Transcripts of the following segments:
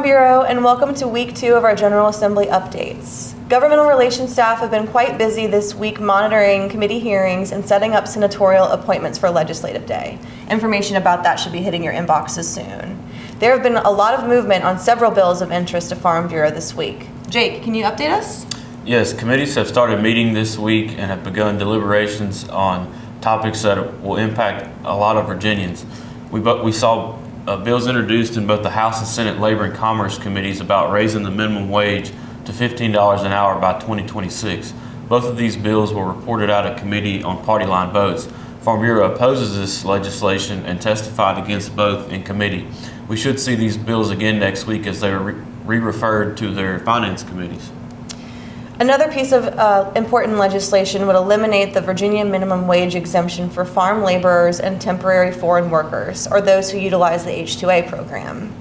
Bureau, and welcome to week 2 of our General Assembly updates. Governmental Relations staff have been quite busy this week monitoring committee hearings and setting up senatorial appointments for Legislative Day. Information about that should be hitting your inboxes soon. There have been a lot of movement on several bills of interest to Farm Bureau this week. Jake, can you update us? Yes, committees have started meeting this week and have begun deliberations on topics that will impact a lot of Virginians. We saw bills introduced in both the House and Senate Labor and Commerce committees about raising the minimum wage to $15 an hour by 2026. Both of these bills were reported out of committee on party line votes. Farm Bureau opposes this legislation and testified against both in committee. We should see these bills again next week as they are re-referred to their finance committees. Another piece of important legislation would eliminate the Virginia minimum wage exemption for farm laborers and temporary foreign workers, or those who utilize the H-2A program.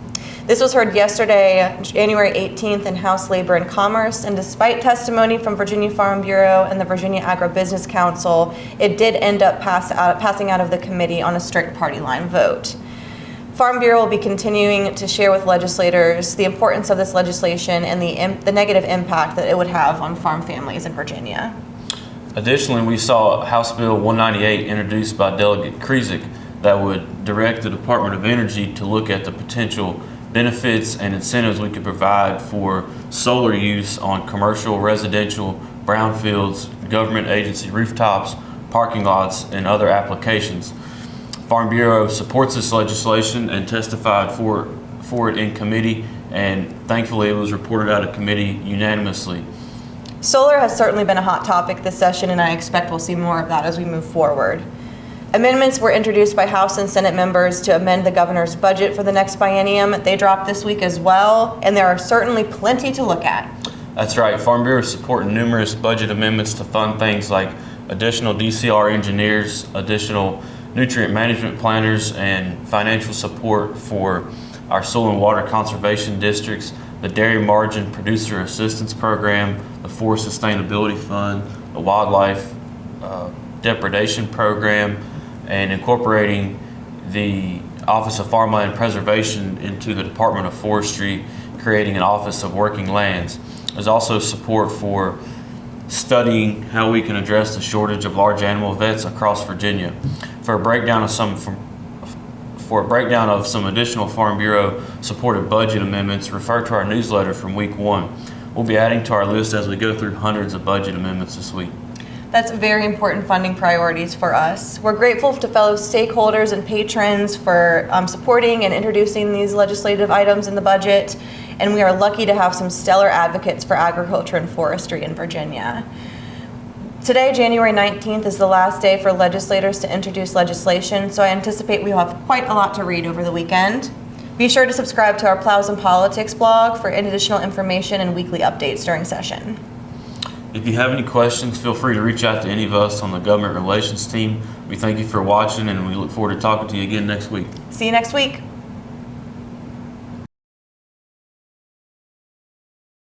This was heard yesterday, January 18th, in House Labor and Commerce, and despite testimony from Virginia Farm Bureau and the Virginia Agribusiness Council, it did end up passing out of the committee on a strict party line vote. Farm Bureau will be continuing to share with legislators the importance of this legislation and the negative impact that it would have on farm families in Virginia. Additionally, we saw House Bill 198 introduced by Delegate Krizik that would direct the Department of Energy to look at the potential benefits and incentives we could provide for solar use on commercial, residential, brownfields, government agency rooftops, parking lots, and other applications. Farm Bureau supports this legislation and testified for it in committee, and thankfully it was reported out of committee unanimously. Solar has certainly been a hot topic this session, and I expect we'll see more of that as we move forward. Amendments were introduced by House and Senate members to amend the governor's budget for the next biennium. They dropped this week as well, and there are certainly plenty to look at. That's right. Farm Bureau is supporting numerous budget amendments to fund things like additional DCR engineers, additional nutrient management planners, and financial support for our soil and water conservation districts, the Dairy Margin Producer Assistance Program, the Forest Sustainability Fund, the Wildlife Depredation Program, and incorporating the Office of Farmland Preservation into the Department of Forestry, creating an Office of Working Lands. There's also support for studying how we can address the shortage of large animal vets across Virginia. For a breakdown of some additional Farm Bureau supported budget amendments, refer to our newsletter from week 1. We'll be adding to our list as we go through hundreds of budget amendments this week. That's very important funding priorities for us. We're grateful to fellow stakeholders and patrons for supporting and introducing these legislative items in the budget, and we are lucky to have some stellar advocates for agriculture and forestry in Virginia. Today, January 19th, is the last day for legislators to introduce legislation, so I anticipate we will have quite a lot to read over the weekend. Be sure to subscribe to our Plows and Politics blog for additional information and weekly updates during session. If you have any questions, feel free to reach out to any of us on the Government Relations team. We thank you for watching, and we look forward to talking to you again next week. See you next week.